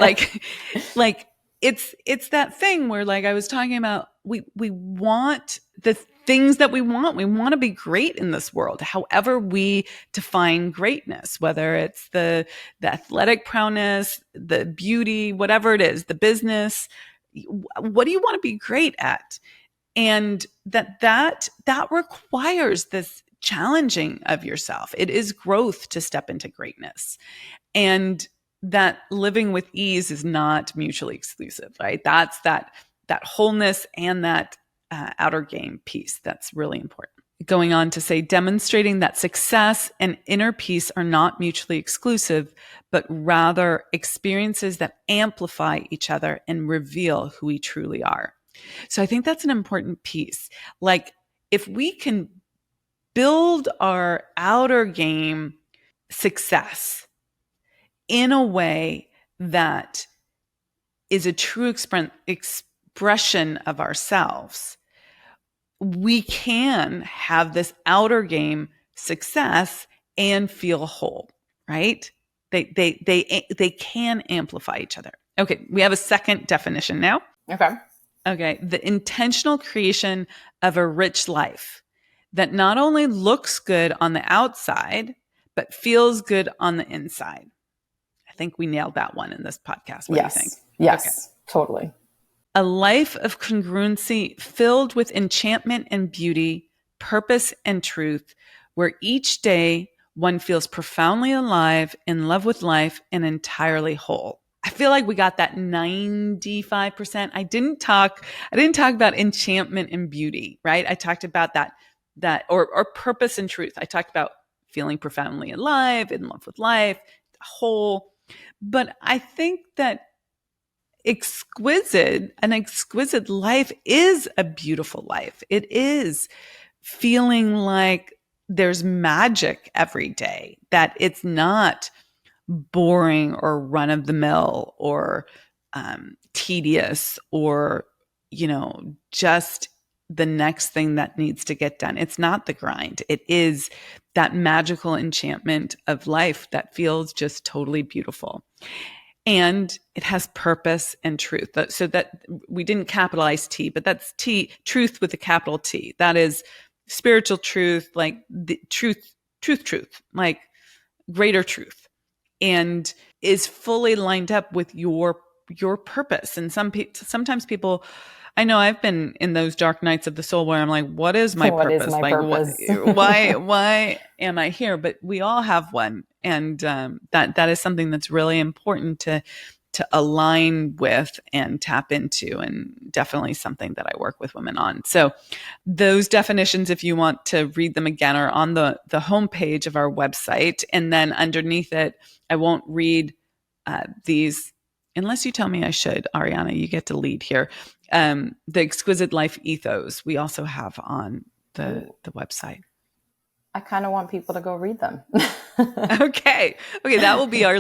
S1: Like it's that thing where, like I was talking about, we want the things that we want. We want to be great in this world, however we define greatness, whether it's the athletic prowess, the beauty, whatever it is, the business. What do you want to be great at? And that requires this challenging of yourself. It is growth to step into greatness. And that living with ease is not mutually exclusive, right? That's that wholeness and that outer game piece that's really important. Going on to say, demonstrating that success and inner peace are not mutually exclusive, but rather experiences that amplify each other and reveal who we truly are. So I think that's an important piece. Like, if we can build our outer game success in a way that is a true expression of ourselves, we can have this outer game success and feel whole, right? They can amplify each other. Okay, we have a second definition now. Okay, the intentional creation of a rich life that not only looks good on the outside, but feels good on the inside. I think we nailed that one in this podcast. What do you think?
S2: Yes,
S1: okay.
S2: Totally.
S1: A life of congruency filled with enchantment and beauty, purpose and truth, where each day one feels profoundly alive, in love with life, and entirely whole. I feel like we got that 95%. I didn't talk about enchantment and beauty, right? I talked about that or purpose and truth. I talked about feeling profoundly alive, in love with life, whole. But I think that an exquisite life is a beautiful life. It is feeling like there's magic every day, that it's not boring or run of the mill or tedious or, just the next thing that needs to get done. It's not the grind. It is that magical enchantment of life that feels just totally beautiful. And it has purpose and truth. So that we didn't capitalize T, but that's truth with a capital T. That is spiritual truth, like the truth, like greater truth, and is fully lined up with your purpose. And sometimes people, I know I've been in those dark nights of the soul where I'm like, what is my purpose?
S2: Is my purpose?
S1: Why am I here? But we all have one. And that is something that's really important to align with and tap into, and definitely something that I work with women on. So those definitions, if you want to read them again, are on the homepage of our website. And then underneath it, I won't read these unless you tell me I should. Ariana, you get to lead here. The Exquisite Life ethos we also have on the website.
S2: I kind of want people to go read them.
S1: Okay. That'll be our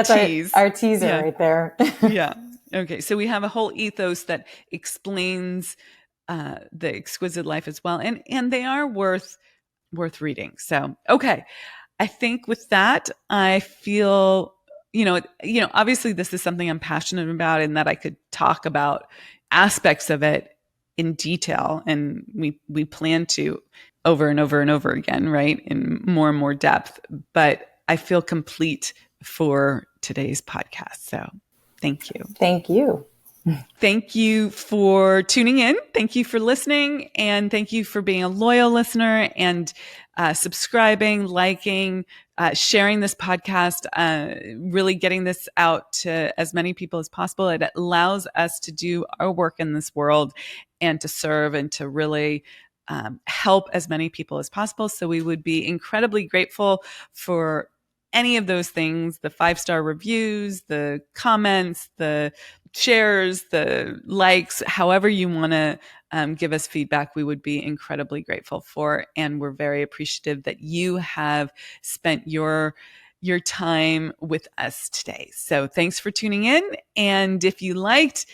S1: tease.
S2: Our teaser right there.
S1: Yeah. Okay. So we have a whole ethos that explains the Exquisite Life as well. And they are worth reading. So, okay. I think with that, I feel, obviously this is something I'm passionate about, and that I could talk about aspects of it in detail. And we plan to over and over and over again, right? In more and more depth. But I feel complete for today's podcast. So thank you.
S2: Thank you.
S1: Thank you for tuning in. Thank you for listening. And thank you for being a loyal listener and subscribing, liking, sharing this podcast, really getting this out to as many people as possible. It allows us to do our work in this world and to serve and to really help as many people as possible. So we would be incredibly grateful for any of those things: the 5-star reviews, the comments, the shares, the likes, however you want to give us feedback. We would be incredibly grateful for, and we're very appreciative that you have spent your time with us today. So thanks for tuning in. And if you liked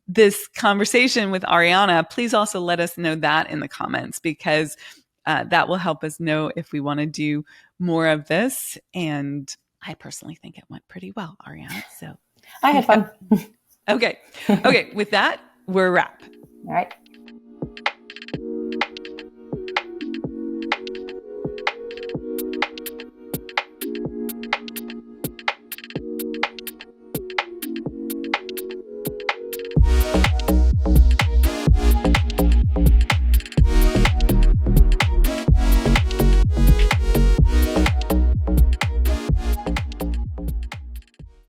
S1: this conversation with Ariana, please also let us know that in the comments, because that will help us know if we want to do more of this. And I personally think it went pretty well, Ariana. So
S2: I had fun.
S1: Okay. Okay. With that, we're a wrap.
S2: All right.